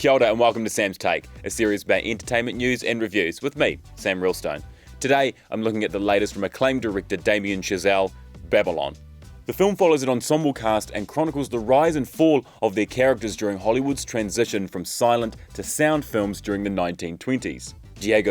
Kia ora and welcome to Sam's Take, a series about entertainment news and reviews with me, Sam Realstone. Today, I'm looking at the latest from acclaimed director Damien Chazelle, Babylon. The film follows an ensemble cast and chronicles the rise and fall of their characters during Hollywood's transition from silent to sound films during the 1920s.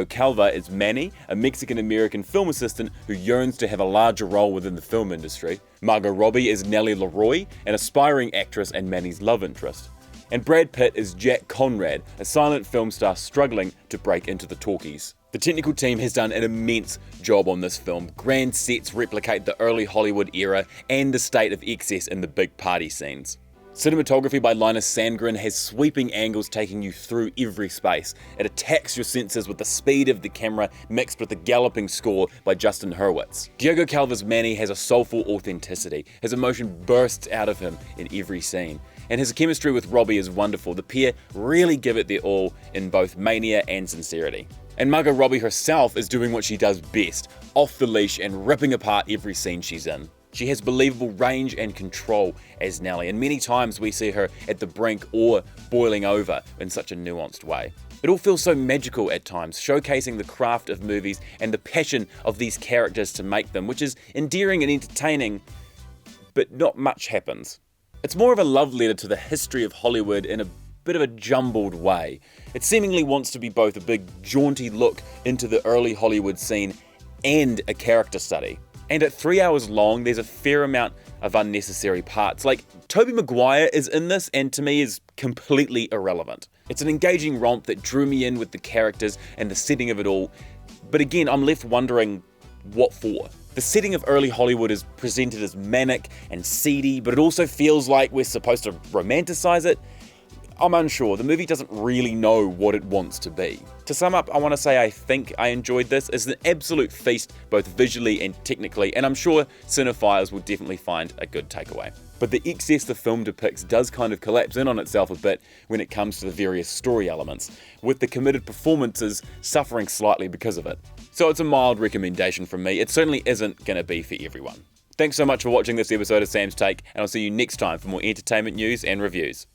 Calva is Manny, a Mexican-American film assistant who yearns to have a larger role within the film industry. Margot Robbie is Nellie LaRoy, an aspiring actress and Manny's love interest. And Brad Pitt is Jack Conrad, a silent film star struggling to break into the talkies. The technical team has done an immense job on this film. Grand sets replicate the early Hollywood era and the state of excess in the big party scenes. Cinematography by Linus Sandgren has sweeping angles taking you through every space. It attacks your senses with the speed of the camera mixed with the galloping score by Justin Hurwitz. Diogo Calva's Manny has a soulful authenticity. His emotion bursts out of him in every scene. And his chemistry with Robbie is wonderful. The pair really give it their all in both mania and sincerity. And Margot Robbie herself is doing what she does best, off the leash and ripping apart every scene she's in. She has believable range and control as Nellie, and many times we see her at the brink or boiling over in such a nuanced way. It all feels so magical at times, showcasing the craft of movies and the passion of these characters to make them, which is endearing and entertaining, but not much happens. It's more of a love letter to the history of Hollywood in a bit of a jumbled way. It seemingly wants to be both a big jaunty look into the early Hollywood scene and a character study. And at 3 hours long, there's a fair amount of unnecessary parts. Like, Tobey Maguire is in this and to me is completely irrelevant. It's an engaging romp that drew me in with the characters and the setting of it all. But again, I'm left wondering, what for? The setting of early Hollywood is presented as manic and seedy, but it also feels like we're supposed to romanticize it. I'm unsure. The movie doesn't really know what it wants to be. To sum up, I want to say I think I enjoyed this. It's an absolute feast, both visually and technically, and I'm sure cinephiles will definitely find a good takeaway. But the excess the film depicts does kind of collapse in on itself a bit when it comes to the various story elements, with the committed performances suffering slightly because of it. So it's a mild recommendation from me. It certainly isn't going to be for everyone. Thanks so much for watching this episode of Sam's Take, and I'll see you next time for more entertainment news and reviews.